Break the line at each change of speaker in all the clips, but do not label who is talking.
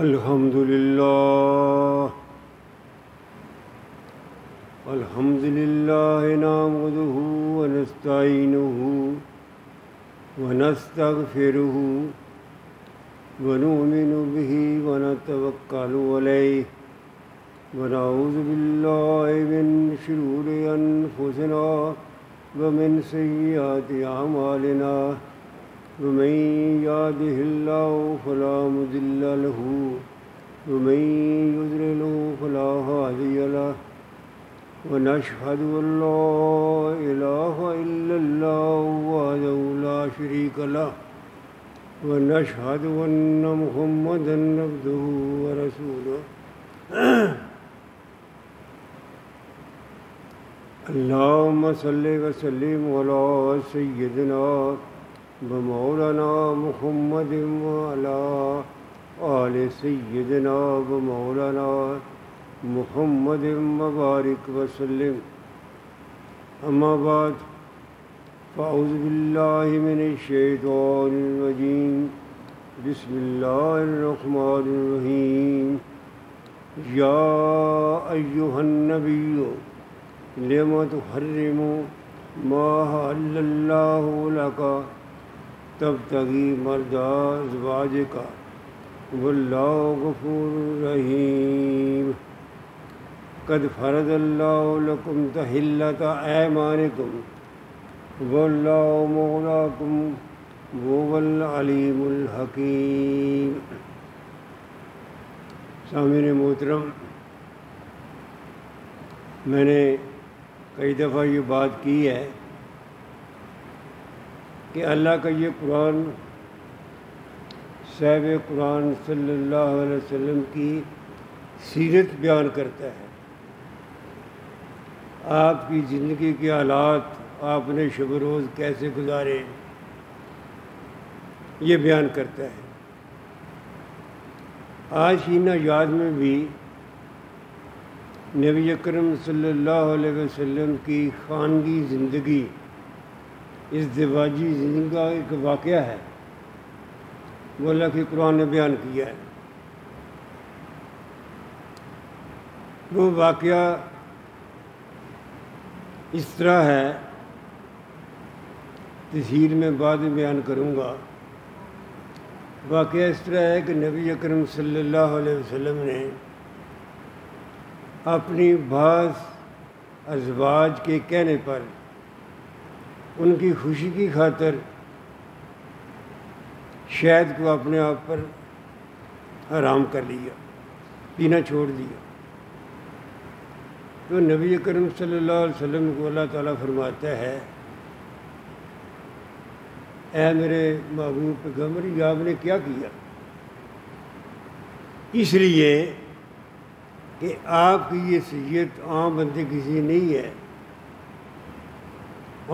الحمد لله نحمده ونستعينه ونستغفره ونؤمن به ونتوكل عليه ونعوذ بالله من شرور أنفسنا ومن سيئات أعمالنا ومن يهده الله فلا مضل له ومن يضلل فلا هادي له ونشهد أن لا إله إلا الله وحده لا شريك له ونشهد أن محمدا عبده ورسوله اللهم صل وسلم على سيدنا ومولانا محمد وعلى آل سيدنا ومولانا محمد وبارك وسلم أما بعد فأعوذ بالله من الشيطان الرجيم بسم الله الرحمن الرحيم يا أيها النبي لم تحرم ما أحل الله لك تبتغي مرضات أزواجك والله غفور رحيم قد فرض الله لكم تحلة أيمانكم والله مولاكم وهو العليم الحكيم۔ سامعین محترم، میں نے کئی دفعہ یہ بات کی ہے کہ اللہ کا یہ قرآن صاحب قرآن صلی اللہ علیہ وسلم کی سیرت بیان کرتا ہے، آپ کی زندگی کے حالات، آپ نے شب و روز کیسے گزارے، یہ بیان کرتا ہے۔ آج کی نایات میں بھی نبی اکرم صلی اللہ علیہ وسلم کی خانگی زندگی، ازدواجی زندگی کا ایک واقعہ ہے، وہ اللہ کے قرآن نے بیان کیا ہے۔ وہ واقعہ اس طرح ہے، تفصیل میں بعد میں بیان کروں گا۔ واقعہ اس طرح ہے کہ نبی اکرم صلی اللہ علیہ وسلم نے اپنی بعض ازواج کے کہنے پر ان کی خوشی کی خاطر شہد کو اپنے آپ پر حرام کر لیا، پینا چھوڑ دیا۔ تو نبی کریم صلی اللہ علیہ وسلم کو اللہ تعالیٰ فرماتا ہے، اے میرے محبوب پیغمبر، یہ آپ نے کیا کیا؟ اس لیے کہ آپ کی یہ صحت عام بندے کی سی نہیں ہے۔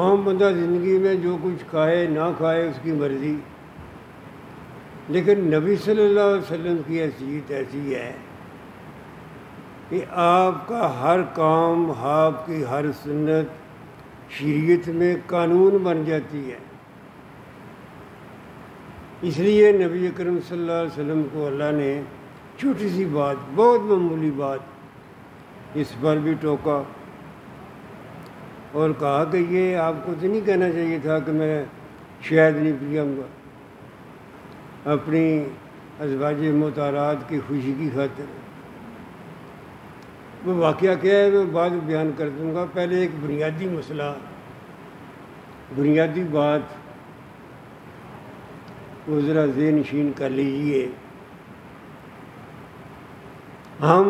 عام بندہ زندگی میں جو کچھ کھائے نہ کھائے اس کی مرضی، لیکن نبی صلی اللہ علیہ وسلم کی حیثیت ایسی ہے کہ آپ کا ہر کام، آپ کی ہر سنت شریعت میں قانون بن جاتی ہے۔ اس لیے نبی کریم صلی اللہ علیہ وسلم کو اللہ نے چھوٹی سی بات، بہت معمولی بات، اس پر بھی ٹوکا اور کہا کہ یہ آپ کو تو نہیں کہنا چاہیے تھا کہ میں شہد نہیں پیوں گا، اپنی ازواج مطہرات کی خوشی کی خاطر۔ وہ واقعہ کیا ہے میں بعد میں بیان کر دوں گا۔ پہلے ایک بنیادی مسئلہ، بنیادی بات وہ ذرا ذہن نشین کر لیجئے۔ ہم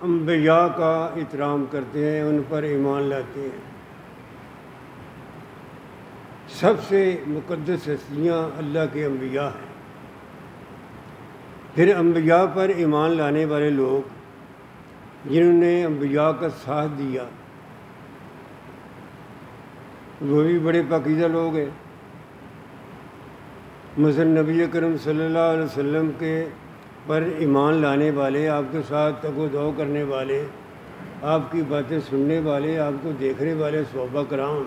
انبیاء کا احترام کرتے ہیں، ان پر ایمان لاتے ہیں۔ سب سے مقدس ہستیاں اللہ کے انبیاء ہیں۔ پھر انبیاء پر ایمان لانے والے لوگ جنہوں نے انبیاء کا ساتھ دیا، وہ بھی بڑے پاکیزہ لوگ ہیں۔ مثلا نبی کریم صلی اللہ علیہ وسلم کے پر ایمان لانے والے، آپ کے ساتھ تگ و دو کرنے والے، آپ کی باتیں سننے والے، آپ کو دیکھنے والے صحابہ کرام،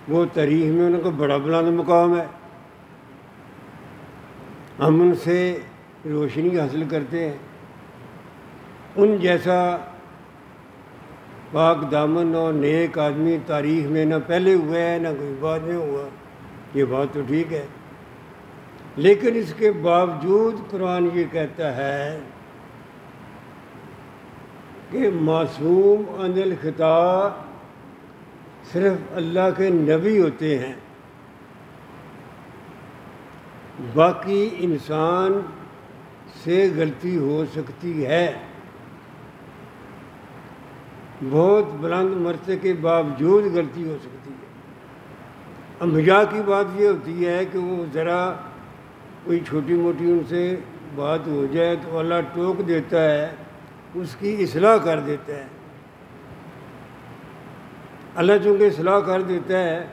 وہ تاریخ میں ان کا بڑا بلند مقام ہے۔ ہم ان سے روشنی حاصل کرتے ہیں، ان جیسا پاک دامن اور نیک آدمی تاریخ میں نہ پہلے ہوا ہے نہ کوئی بعد میں ہوا، یہ بات تو ٹھیک ہے، لیکن اس کے باوجود قرآن یہ کہتا ہے کہ معصوم عن الخطا صرف اللہ کے نبی ہوتے ہیں، باقی انسان سے غلطی ہو سکتی ہے، بہت بلند مرتبے کے باوجود غلطی ہو سکتی ہے۔ انبیاء کی بات یہ ہوتی ہے کہ وہ ذرا کوئی چھوٹی موٹی ان سے بات ہو جائے تو اللہ ٹوک دیتا ہے، اس کی اصلاح کر دیتا ہے۔ اللہ چونکہ اصلاح کر دیتا ہے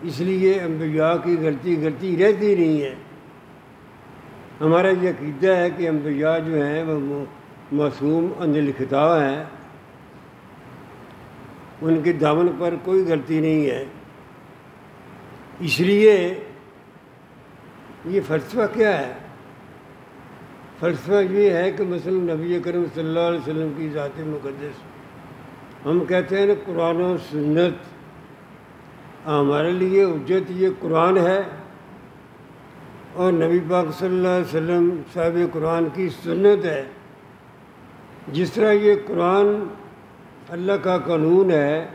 اس لیے انبیاء کی غلطی رہتی نہیں ہے۔ ہمارا یہ عقیدہ ہے کہ انبیاء جو ہیں وہ معصوم عن الخطا ہیں، ان کے دامن پر کوئی غلطی نہیں ہے۔ اس لیے یہ فلسفہ کیا ہے؟ فلسفہ یہ ہے کہ مثلا نبی کریم صلی اللہ علیہ وسلم کی ذات مقدس، ہم کہتے ہیں نا قرآن و سنت، ہمارے لیے حجت یہ قرآن ہے اور نبی پاک صلی اللہ علیہ وسلم صاحب قرآن کی سنت ہے۔ جس طرح یہ قرآن اللہ کا قانون ہے،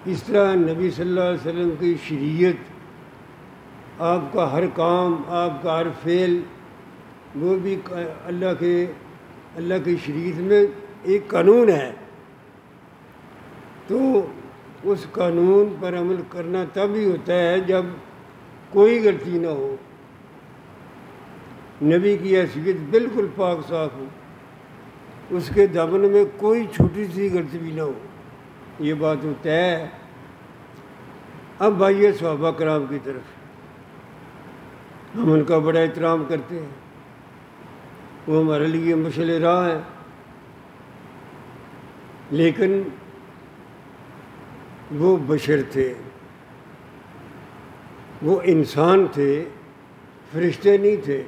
اس طرح نبی صلی اللہ علیہ وسلم کی شریعت، آپ کا ہر کام، آپ کا ہر فعل، وہ بھی اللہ کی شریعت میں ایک قانون ہے، تو اس قانون پر عمل کرنا تب ہی ہوتا ہے جب کوئی غلطی نہ ہو، نبی کی حیثیت بالکل پاک صاف ہو، اس کے دامن میں کوئی چھوٹی سی غلطی بھی نہ ہو، یہ بات ہوتا ہے۔ اب آئیے صحابہ کرام کی طرف، ہم ان کا بڑا احترام کرتے ہیں، وہ ہمارے لیے مشعل راہ ہیں، لیکن وہ بشر تھے، وہ انسان تھے، فرشتے نہیں تھے،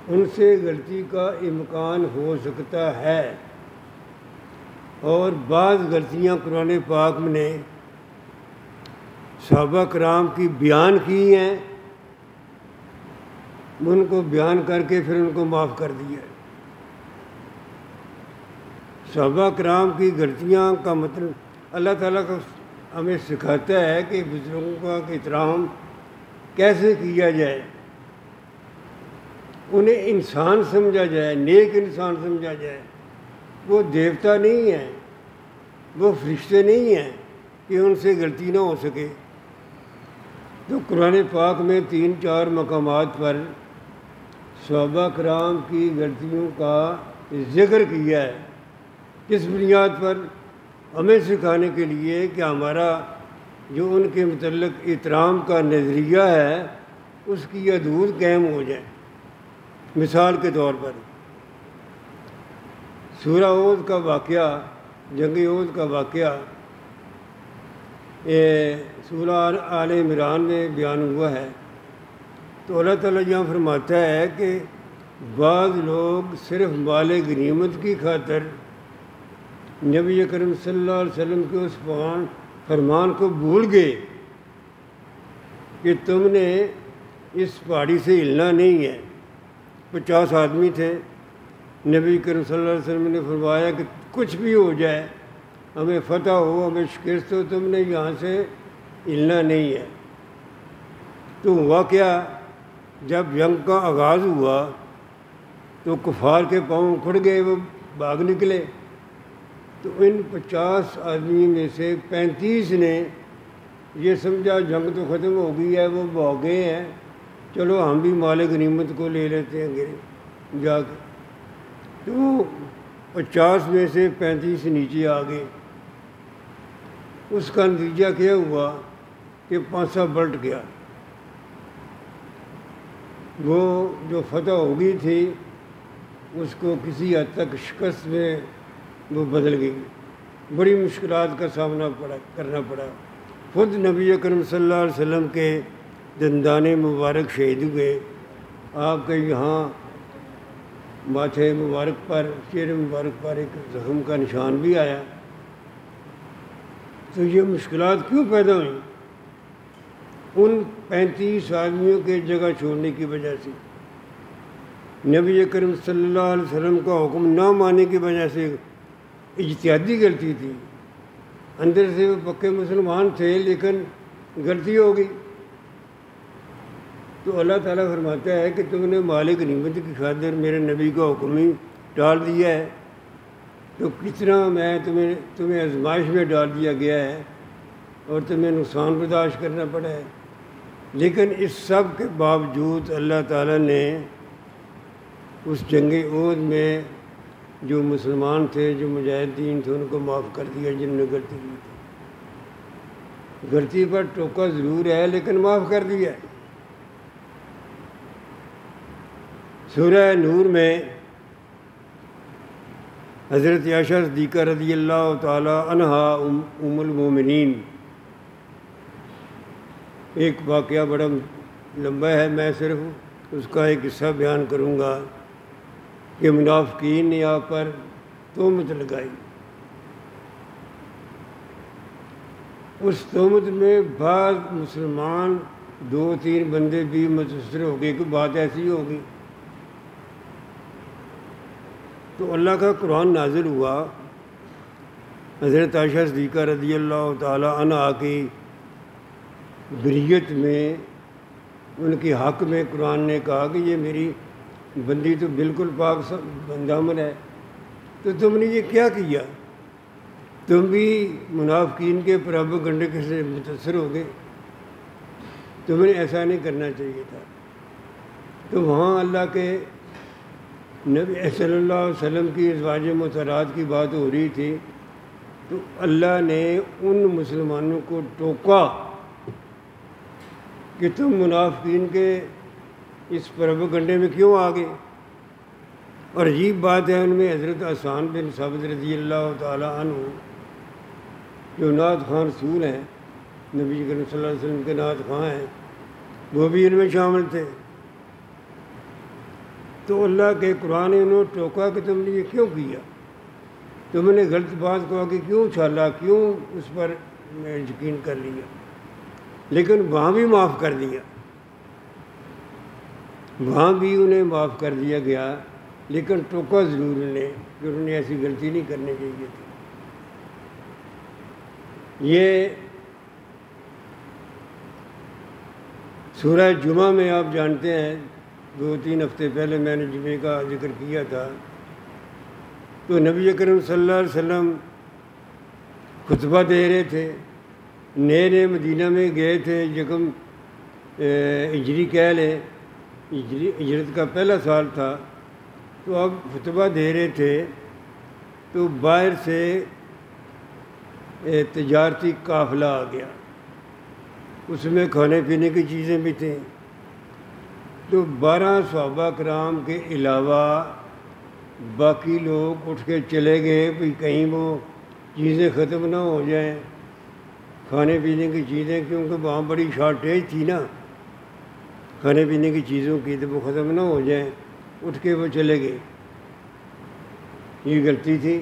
ان سے غلطی کا امکان ہو سکتا ہے، اور بعض غلطیاں قرآن پاک نے صحابہ کرام کی بیان کی ہیں، ان کو بیان کر کے پھر ان کو معاف کر دیا۔ صحابہ کرام کی غلطیاں کا مطلب اللہ تعالیٰ کا ہمیں سکھاتا ہے کہ بزرگوں کا احترام کیسے کیا جائے، انہیں انسان سمجھا جائے، نیک انسان سمجھا جائے، وہ دیوتا نہیں ہیں، وہ فرشتے نہیں ہیں کہ ان سے غلطی نہ ہو سکے۔ تو قرآن پاک میں 3-4 مقامات پر صحابہ کرام کی غلطیوں کا ذکر کیا ہے، کس بنیاد پر؟ ہمیں سکھانے کے لیے کہ ہمارا جو ان کے متعلق احترام کا نظریہ ہے اس کی حدود قائم ہو جائے۔ مثال کے طور پر سورہ احد کا واقعہ، جنگ احد کا واقعہ سورہ آل عمران میں بیان ہوا ہے، تو اللہ تعالیٰ یہاں فرماتا ہے کہ بعض لوگ صرف مال غنیمت کی خاطر نبی کریم صلی اللہ علیہ وسلم کے اس فرمان کو بھول گئے کہ تم نے اس پہاڑی سے ہلنا نہیں ہے۔ 50 آدمی تھے، نبی کریم صلی اللہ علیہ وسلم نے فرمایا کہ کچھ بھی ہو جائے، ہمیں فتح ہو، ہمیں شکست ہو، تم نے یہاں سے ہلنا نہیں ہے۔ تو ہوا کیا؟ جب جنگ کا آغاز ہوا تو کفار کے پاؤں کھڑ گئے، وہ بھاگ نکلے، تو ان 50 آدمی میں سے 35 نے یہ سمجھا جنگ تو ختم ہو گئی ہے، وہ بھاگے ہیں، چلو ہم بھی مال غنیمت کو لے لیتے ہیں جا کے۔ تو 50 میں سے 35 نیچے آ گئے۔ اس کا نتیجہ کیا ہوا کہ پانسا پلٹ گیا، وہ جو فتح ہو گئی تھی اس کو کسی حد تک شکست میں وہ بدل گئی، بڑی مشکلات کا سامنا کرنا پڑا۔ خود نبی کریم صلی اللہ علیہ وسلم کے دندان مبارک شہید ہوئے، آپ کے یہاں ماتھے مبارک پر، چہرے مبارک پر ایک زخم کا نشان بھی آیا، تو یہ مشکلات کیوں پیدا ہوئیں؟ ان 35 آدمیوں کے جگہ چھوڑنے کی وجہ سے، نبی اکرم صلی اللہ علیہ وسلم کا حکم نہ ماننے کی وجہ سے اجتہادی غلطی تھی۔ اندر سے وہ پکے مسلمان تھے لیکن غلطی ہو گئی، تو اللہ تعالیٰ فرماتا ہے کہ تم نے مالک نعمت کی خاطر میرے نبی کا حکم ہی ڈال دیا ہے، تو کتنا میں تمہیں آزمائش میں ڈال دیا گیا ہے اور تمہیں نقصان برداشت کرنا پڑا ہے۔ لیکن اس سب کے باوجود اللہ تعالیٰ نے اس جنگ احد میں جو مسلمان تھے، جو مجاہدین تھے، ان کو معاف کر دیا جنہوں نے غلطی کی تھی۔ غلطی پر ٹوکا ضرور ہے لیکن معاف کر دیا ہے۔ سورہ نور میں حضرت عائشہ صدیقہ رضی اللہ تعالی عنہا ام المومنین، ایک واقعہ بڑا لمبا ہے، میں صرف اس کا ایک حصہ بیان کروں گا کہ منافقین نے آپ پر تہمت لگائی۔ اس تہمت میں بعض مسلمان 2-3 بندے بھی متاثر ہو گئے کہ بات ایسی ہوگی، تو اللہ کا قرآن نازل ہوا۔ حضرت عائشہ صدیقہ رضی اللہ تعالی عنہا کی بریت میں، ان کے حق میں قرآن نے کہا کہ یہ میری بندی تو بالکل پاک دامن ہے، تو تم نے یہ کیا کیا؟ تم بھی منافقین کے پروپیگنڈے سے متاثر ہو گئے، تمہیں ایسا نہیں کرنا چاہیے تھا۔ تو وہاں اللہ کے نبی صلی اللہ علیہ وسلم کی ازواج مطہرات کی بات ہو رہی تھی، تو اللہ نے ان مسلمانوں کو ٹوکا کہ تم منافقین کے اس پروپیگنڈے میں کیوں آ گئے؟ اور عجیب بات ہے، ان میں حضرت حسان بن ثابت رضی اللہ تعالی عنہ جو نعت خواں رسول ہیں، نبی کریم صلی اللہ علیہ وسلم کے نعت خواں ہیں، وہ بھی ان میں شامل تھے۔ تو اللہ کے قرآن نے انہوں ٹوکا کہ تم نے یہ کیوں کیا، تم نے غلط بات کو کہ کیوں چھالا، کیوں اس پر یقین کر لیا، لیکن وہاں بھی معاف کر دیا، وہاں بھی انہیں معاف کر دیا گیا، لیکن ٹوکا ضرور انہیں کہ انہوں نے ایسی غلطی نہیں کرنی چاہیے تھی۔ یہ سورہ جمعہ میں آپ جانتے ہیں 2-3 ہفتے پہلے میں نے جمعے کا ذکر کیا تھا، تو نبی اکرم صلی اللہ علیہ وسلم خطبہ دے رہے تھے، نئے مدینہ میں گئے تھے، یکم ہجری کہہ لیں، ہجرت کا پہلا سال تھا، تو اب خطبہ دے رہے تھے، تو باہر سے تجارتی قافلہ آ گیا، اس میں کھانے پینے کی چیزیں بھی تھیں، تو 12 صحابہ کرام کے علاوہ باقی لوگ اٹھ کے چلے گئے کہ کہیں وہ چیزیں ختم نہ ہو جائیں، کھانے پینے کی چیزیں، کیونکہ وہاں بڑی شارٹیج تھی نا کھانے پینے کی چیزوں کی، تو وہ ختم نہ ہو جائیں، اٹھ کے وہ چلے گئے۔ یہ غلطی تھی،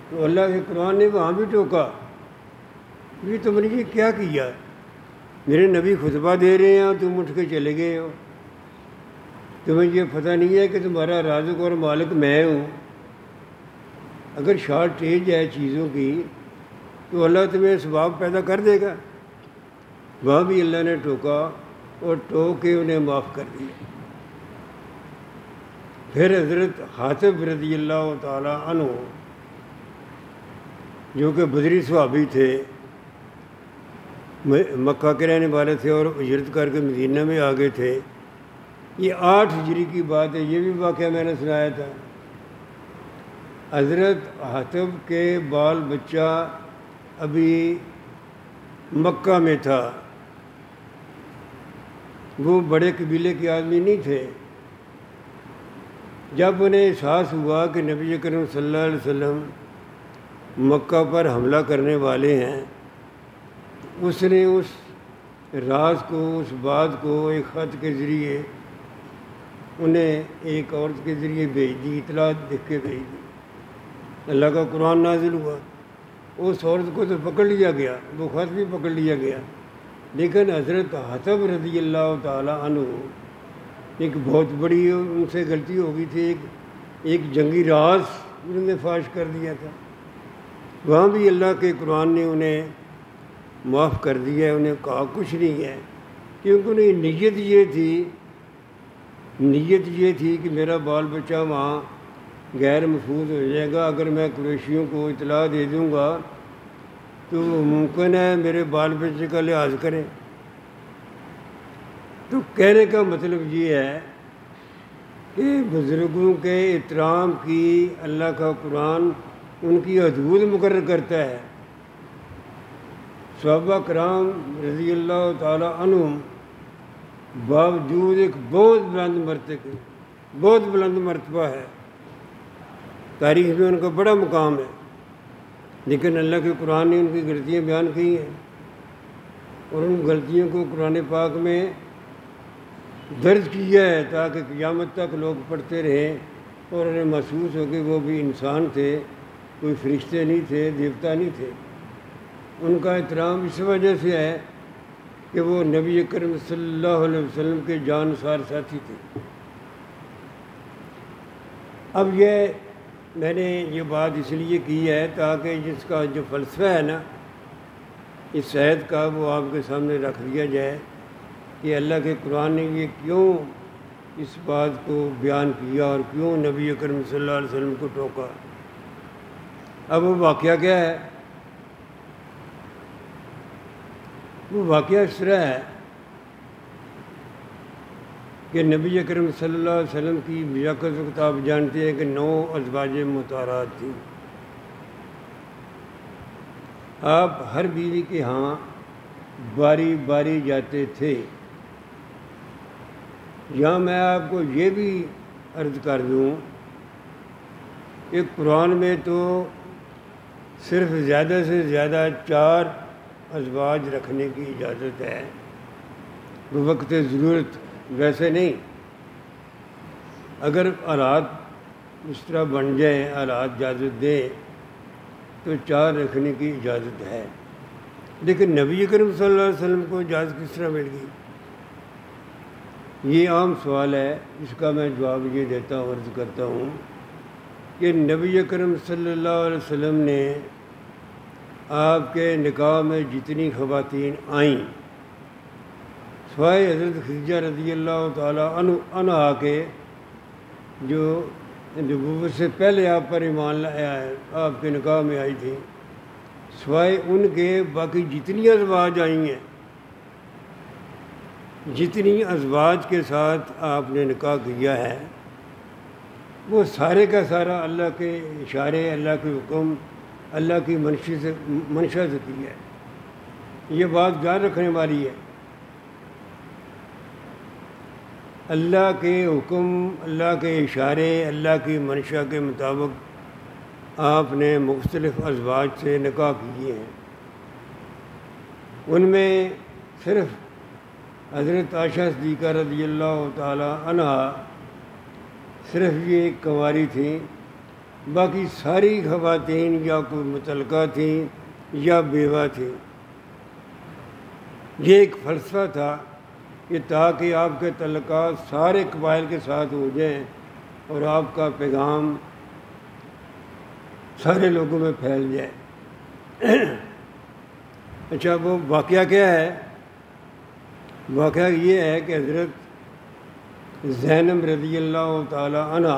تو اللہ کے قرآن نے وہاں بھی ٹوکا کہ تم نے یہ کیا کیا، میرے نبی خطبہ دے رہے ہیں تم اٹھ کے چلے گئے ہو، تمہیں یہ پتہ نہیں ہے کہ تمہارا رازق اور مالک میں ہوں۔ اگر شارٹیج ہے چیزوں کی تو اللہ تمہیں اسباب پیدا کر دے گا۔ وہاں بھی اللہ نے ٹوکا اور ٹوک کے انہیں معاف کر دیا۔ پھر حضرت حاطب رضی اللہ تعالی عنہ جو کہ بدری صحابی تھے، مکہ کے رہنے والے تھے اور ہجرت کر کے مدینہ میں آ گئے تھے، یہ 8 ہجری کی بات ہے، یہ بھی واقعہ میں نے سنایا تھا۔ حضرت حاطب کے بال بچہ ابھی مکہ میں تھا، وہ بڑے قبیلے کے آدمی نہیں تھے۔ جب انہیں احساس ہوا کہ نبی کریم صلی اللہ علیہ وسلم مکہ پر حملہ کرنے والے ہیں، اس نے اس راز کو، اس بات کو ایک خط کے ذریعے انہیں ایک عورت کے ذریعے بھیج دی، اطلاع لکھ کے بھیج دی۔ اللہ کا قرآن نازل ہوا، اس عورت کو تو پکڑ لیا گیا، وہ خط بھی پکڑ لیا گیا، لیکن حضرت حطب رضی اللہ تعالیٰ عنہ ایک بہت بڑی ان سے غلطی ہو گئی تھی، ایک جنگی راز انہوں نے فاش کر دیا تھا۔ وہاں بھی اللہ کے قرآن نے انہیں معاف کر دیا ہے، انہیں کہا کچھ نہیں ہے، کیونکہ انہیں نیت یہ تھی کہ میرا بال بچہ وہاں غیر محفوظ ہو جائے گا، اگر میں قریشیوں کو اطلاع دے دوں گا تو ممکن ہے میرے بال بچے کا لحاظ کریں۔ تو کہنے کا مطلب یہ ہے کہ بزرگوں کے احترام کی اللہ کا قرآن ان کی حدود مقرر کرتا ہے۔ صحابہ کرام رضی اللہ تعالیٰ عنہم باوجود ایک بہت بلند مرتبہ ہے، تاریخ میں ان کا بڑا مقام ہے، لیکن اللہ کے قرآن نے ان کی غلطیاں بیان کی ہیں، اور ان غلطیوں کو قرآن پاک میں درج کیا ہے تاکہ قیامت تک لوگ پڑھتے رہیں اور انہیں محسوس ہو کہ وہ بھی انسان تھے، کوئی فرشتے نہیں تھے، دیوتا نہیں تھے۔ ان کا احترام اس وجہ سے ہے کہ وہ نبی اکرم صلی اللہ علیہ وسلم کے جانثار ساتھی تھے۔ اب میں نے یہ بات اس لیے کی ہے تاکہ جس کا جو فلسفہ ہے نا اس عہد کا، وہ آپ کے سامنے رکھ دیا جائے کہ اللہ کے قرآن نے یہ کیوں اس بات کو بیان کیا اور کیوں نبی اکرم صلی اللہ علیہ وسلم کو ٹوکا۔ اب وہ واقعہ کیا ہے؟ وہ واقعہ اس طرح ہے کہ نبی اکرم صلی اللہ علیہ وسلم کی بیاقت وقت آپ جانتے ہیں کہ 9 ازواج مطہرات تھیں۔ آپ ہر بیوی کے ہاں باری باری جاتے تھے۔ یہاں میں آپ کو یہ بھی عرض کر دوں کہ قرآن میں تو صرف زیادہ سے زیادہ 4 ازواج رکھنے کی اجازت ہے بوقت ضرورت، ویسے نہیں۔ اگر حالات اس طرح بن جائیں، حالات اجازت دیں تو 4 رکھنے کی اجازت ہے، لیکن نبی کریم صلی اللہ علیہ وسلم کو اجازت کس طرح مل گئی؟ یہ عام سوال ہے، اس کا میں جواب یہ دیتا ہوں، عرض کرتا ہوں کہ نبی کریم صلی اللہ علیہ وسلم نے آپ کے نکاح میں جتنی خواتین آئیں سوائے حضرت خدیجہ رضی اللہ تعالیٰ عنہا کے جو نبوت سے پہلے آپ پر ایمان لایا ہے، آپ کے نکاح میں آئی تھیں، سوائے ان کے باقی جتنی ازواج آئی ہیں، جتنی ازواج کے ساتھ آپ نے نکاح کیا ہے، وہ سارے کا سارا اللہ کے اشارے، اللہ کے حکم، اللہ کی منشا سے کی ہے۔ یہ بات یاد رکھنے والی ہے۔ اللہ کے حکم، اللہ کے اشارے، اللہ کی منشا کے مطابق آپ نے مختلف ازواج سے نکاح کیے ہیں۔ ان میں صرف حضرت عائشہ صدیقہ رضی اللہ تعالی عنہا صرف یہ ایک کنواری تھیں، باقی ساری خواتین یا کوئی مطلقہ تھیں یا بیوہ تھیں۔ یہ ایک فلسفہ تھا کہ تاکہ آپ کے تعلقات سارے قبائل کے ساتھ ہو جائیں اور آپ کا پیغام سارے لوگوں میں پھیل جائے۔ اچھا، وہ واقعہ کیا ہے؟ واقعہ یہ ہے کہ حضرت زینب رضی اللہ تعالی عنہ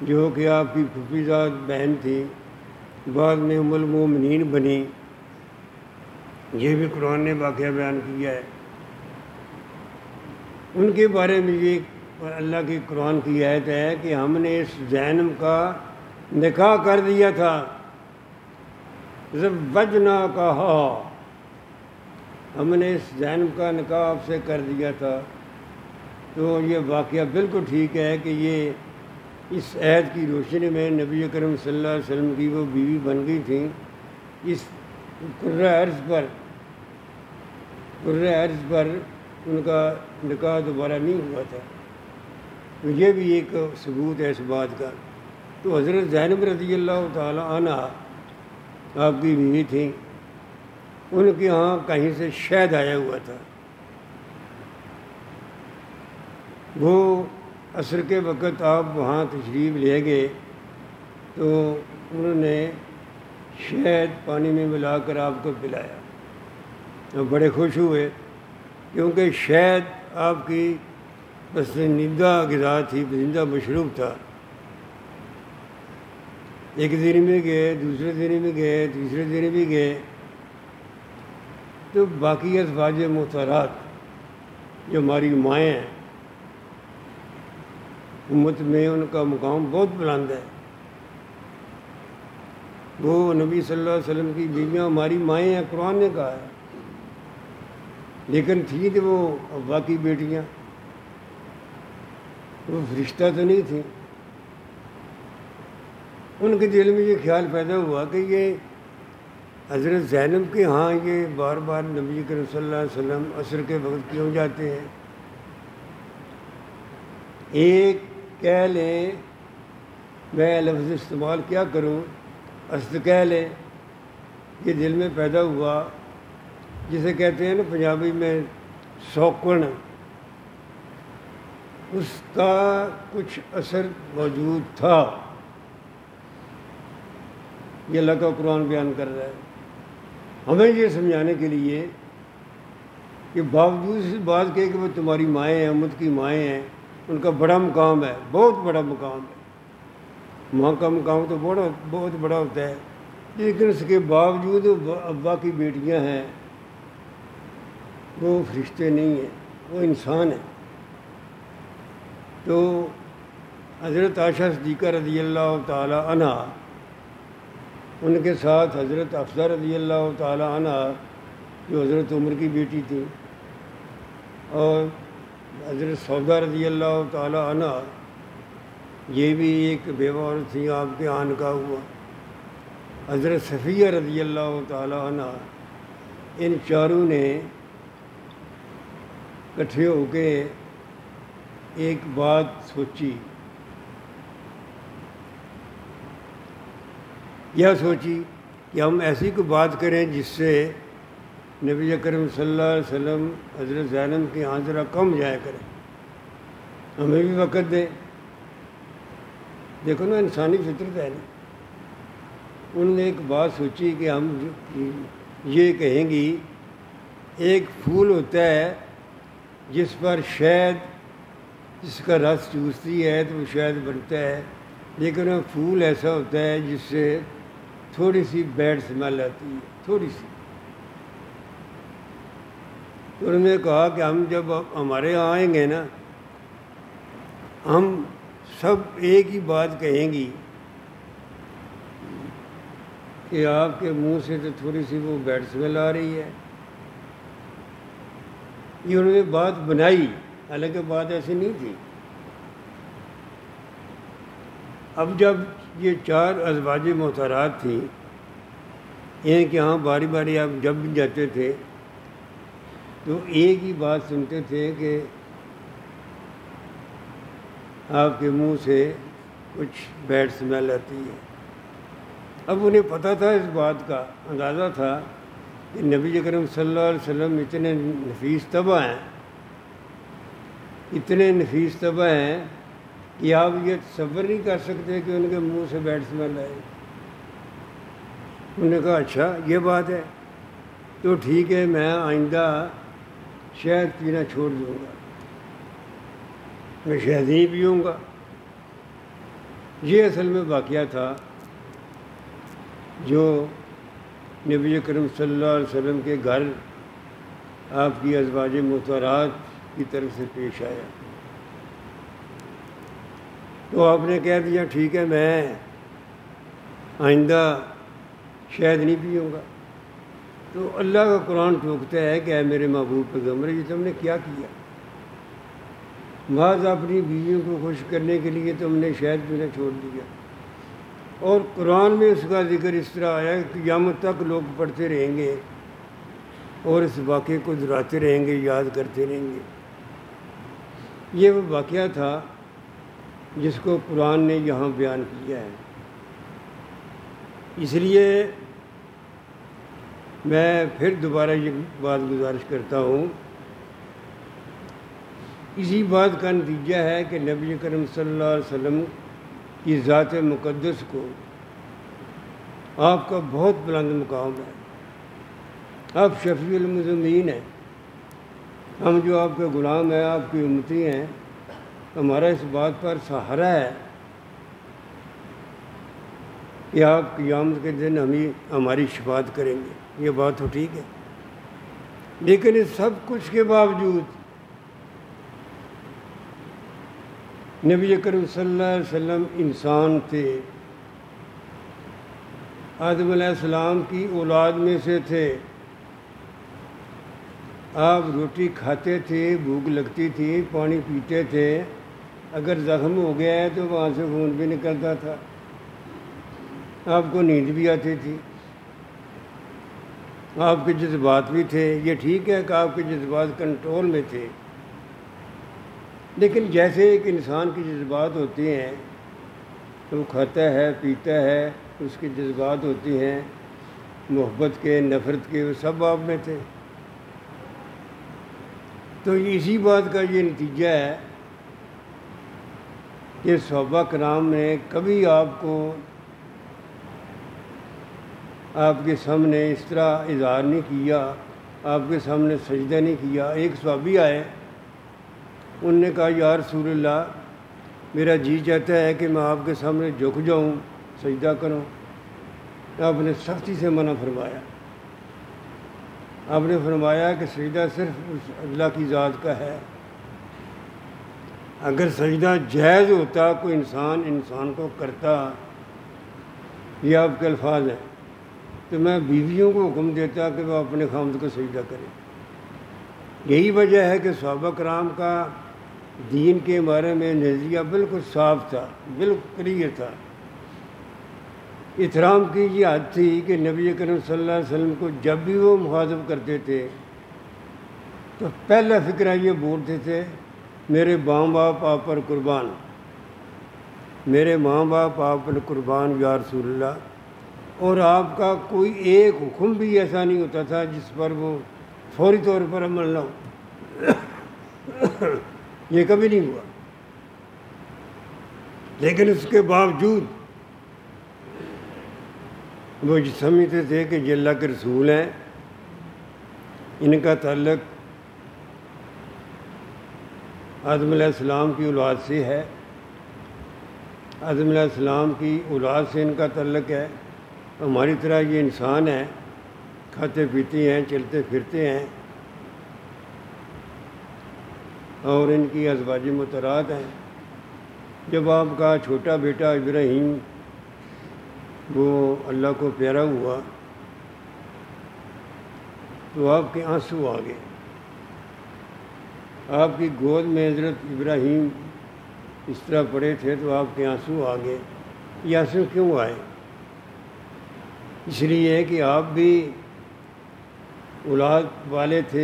جو کہ آپ کی پھوپھی زاد بہن تھی، بعد میں ام المومنین بنی، یہ بھی قرآن نے واقعہ بیان کیا ہے۔ ان کے بارے میں یہ اللہ کی قرآن کی آیت ہے کہ ہم نے اس زینب کا نکاح کر دیا تھا، زوجناکہا، ہم نے اس زینب کا نکاح آپ سے کر دیا تھا۔ تو یہ واقعہ بالکل ٹھیک ہے کہ یہ اس عہد کی روشنی میں نبی اکرم صلی اللہ علیہ وسلم کی وہ بیوی بن گئی تھیں۔ اس کرۂ ارض پر قرۂ عرض پر ان کا نکاح دوبارہ نہیں ہوا تھا، تو یہ بھی ایک ثبوت ہے اس بات کا۔ تو حضرت زینب رضی اللہ تعالیٰ عنہ آپ کی بیوی تھیں، ان کے ہاں کہیں سے شہد آیا ہوا تھا۔ وہ عصر کے وقت آپ وہاں تشریف لے گئے تو انہوں نے شہد پانی میں ملا کر آپ کو پلایا، اور بڑے خوش ہوئے کیونکہ شہد آپ کی پسندیدہ غذا تھی، پسندیدہ مشروب تھا۔ ایک دن میں گئے، دوسرے دن میں گئے، تیسرے دن بھی گئے، تو باقی ازواج محترات جو ہماری مائیں ہیں، امت میں ان کا مقام بہت بلند ہے۔ وہ نبی صلی اللہ علیہ وسلم کی بیویاں ہماری مائیں ہیں، قرآن نے کہا ہے، لیکن تھیں تو وہ ابا کی بیٹیاں، وہ فرشتہ تو نہیں تھیں۔ ان کے دل میں یہ خیال پیدا ہوا کہ یہ حضرت زینب کے ہاں یہ بار بار نبی کریم صلی اللہ علیہ وسلم عصر کے وقت کیوں جاتے ہیں؟ ایک کہہ لیں، میں لفظ استعمال کیا کروں، اسد کہہ لیں، یہ دل میں پیدا ہوا، جسے کہتے ہیں نا پنجابی میں سوکن، اس کا کچھ اثر موجود تھا۔ یہ اللہ کا قرآن بیان کر رہا ہے ہمیں یہ سمجھانے کے لیے کہ باوجود اس بات کے کہ وہ تمہاری مائیں ہیں، امت کی مائیں ہیں، ان کا بڑا مقام ہے، بہت بڑا مقام ہے۔ ماں کا مقام تو بہت بڑا ہوتا ہے، لیکن اس کے باوجود ابا کی بیٹیاں ہیں، وہ فرشتے نہیں ہیں، وہ انسان ہیں۔ تو حضرت عائشہ صدیقہ رضی اللہ تعالی عنہ، ان کے ساتھ حضرت حفصہ رضی اللہ تعالی عنہ جو حضرت عمر کی بیٹی تھی، اور حضرت سودا رضی اللہ تعالی عنہ، یہ بھی ایک بیوہ عورت تھی، آپ کے آن کا ہوا۔ حضرت صفیہ رضی اللہ تعالی عنہ، ان چاروں نے اکٹھے ہو کے ایک بات سوچی، یہ سوچی کہ ہم ایسی کوئی بات کریں جس سے نبی اکرم صلی اللہ علیہ وسلم حضرت زینب کے ہاں ذرا کم جایا کریں، ہمیں بھی وقت دیں۔ دیکھو نا، انسانی فطرت ہے نا۔ انہوں نے ایک بات سوچی کہ ہم یہ کہیں گی، ایک پھول ہوتا ہے جس پر شہد، جس کا رس چوستی ہے تو وہ شہد بنتا ہے، لیکن وہ پھول ایسا ہوتا ہے جس سے تھوڑی سی بیڈ اسمیل آتی ہے، تھوڑی سی۔ تو انہوں نے کہا کہ ہم جب ہمارے یہاں آئیں گے نا، ہم سب ایک ہی بات کہیں گی کہ آپ کے منہ سے تو تھوڑی سی وہ بیڈ اسمیل آ رہی ہے۔ یہ انہوں نے بات بنائی، حالانکہ بات ایسی نہیں تھی۔ اب جب یہ چار ازواج محترات تھیں، ان کے ہاں باری باری آپ جب بھی جاتے تھے تو ایک ہی بات سنتے تھے کہ آپ کے منہ سے کچھ بیڈ اسمیل آتی ہے۔ اب انہیں پتہ تھا، اس بات کا اندازہ تھا کہ نبی اکرم صلی اللہ علیہ وسلم اتنے نفیس طبع ہیں، اتنے نفیس طبع ہیں کہ آپ یہ تصور نہیں کر سکتے کہ ان کے منہ سے بیڈ اسمیل آئے۔ انہوں نے کہا اچھا یہ بات ہے تو ٹھیک ہے، میں آئندہ شہد پینا چھوڑ دوں گا، میں شہد نہیں پیوں گا۔ یہ اصل میں واقعہ تھا جو نبی کریم صلی اللہ علیہ وسلم کے گھر آپ کی ازواج محترات کی طرف سے پیش آیا۔ تو آپ نے کہہ دیا ٹھیک ہے، میں آئندہ شہد نہیں پیوں گا۔ تو اللہ کا قرآن ٹوکتا ہے کہ اے میرے محبوب پیغمبر، یہ تم نے کیا کیا؟ بعض اپنی بیویوں کو خوش کرنے کے لیے تم نے شہد پینا چھوڑ دیا۔ اور قرآن میں اس کا ذکر اس طرح آیا کہ قیامت تک لوگ پڑھتے رہیں گے اور اس واقعے کو دہراتے رہیں گے، یاد کرتے رہیں گے۔ یہ وہ واقعہ تھا جس کو قرآن نے یہاں بیان کیا ہے۔ اس لیے میں پھر دوبارہ یہ بات گزارش کرتا ہوں، اسی بات کا نتیجہ ہے کہ نبی کریم صلی اللہ علیہ وسلم کی ذات مقدس کو آپ کا بہت بلند مقام ہے۔ آپ شفیع المذنبین ہیں، ہم جو آپ کے غلام ہیں، آپ کی امتی ہیں، ہمارا اس بات پر سہارا ہے کہ آپ قیامت کے دن ہماری شفاعت کریں گے۔ یہ بات تو ٹھیک ہے، لیکن اس سب کچھ کے باوجود نبی کریم صلی اللہ علیہ وسلم انسان تھے، آدم علیہ السلام کی اولاد میں سے تھے۔ آپ روٹی کھاتے تھے، بھوک لگتی تھی، پانی پیتے تھے، اگر زخم ہو گیا ہے تو وہاں سے خون بھی نکلتا تھا، آپ کو نیند بھی آتی تھی، آپ کے جذبات بھی تھے۔ یہ ٹھیک ہے کہ آپ کے جذبات کنٹرول میں تھے، لیکن جیسے ایک انسان کے جذبات ہوتے ہیں، وہ کھاتا ہے، پیتا ہے، اس کے جذبات ہوتے ہیں، محبت کے، نفرت کے، وہ سب آپ میں تھے۔ تو اسی بات کا یہ نتیجہ ہے کہ صحابہ کرام نے کبھی آپ کو آپ کے سامنے اس طرح اظہار نہیں کیا، آپ کے سامنے سجدہ نہیں کیا۔ ایک صحابی آئے، انہوں نے کہا یا رسول اللہ، میرا جی چاہتا ہے کہ میں آپ کے سامنے جھک جاؤں، سجدہ کروں۔ آپ نے سختی سے منع فرمایا۔ آپ نے فرمایا کہ سجدہ صرف اس اللہ کی ذات کا ہے۔ اگر سجدہ جائز ہوتا، کوئی انسان کو کرتا، یہ آپ کے الفاظ ہیں، تو میں بیویوں کو حکم دیتا کہ وہ اپنے خاوند کو سجدہ کریں۔ یہی وجہ ہے کہ صحابہ کرام کا دین کے بارے میں نظریہ بالکل صاف تھا، بالکل کلیئر تھا۔ احترام کی یہ حد تھی کہ نبی کریم صلی اللہ علیہ وسلم کو جب بھی وہ مخاطب کرتے تھے تو پہلا فکرہ یہ بولتے تھے، میرے ماں باپ آپ پر قربان، میرے ماں باپ آپ پر قربان یا رسول اللہ۔ اور آپ کا کوئی ایک حکم بھی ایسا نہیں ہوتا تھا جس پر وہ فوری طور پر عمل نہ ہو، یہ کبھی نہیں ہوا۔ لیکن اس کے باوجود وہ سمجھتے تھے کہ یہ اللہ کے رسول ہیں، ان کا تعلق آدم علیہ السلام کی اولاد سے ہے، آدم علیہ السلام کی اولاد سے ان کا تعلق ہے، ہماری طرح یہ انسان ہیں، کھاتے پیتے ہیں، چلتے پھرتے ہیں، اور ان کی ازواج مطہرات ہیں۔ جب آپ کا چھوٹا بیٹا ابراہیم وہ اللہ کو پیارا ہوا تو آپ کے آنسو آ گئے، آپ کی گود میں حضرت ابراہیم اس طرح پڑے تھے تو آپ کے آنسو آ گئے۔ یہ آنسو کیوں آئے؟ اس لیے کہ آپ بھی اولاد والے تھے۔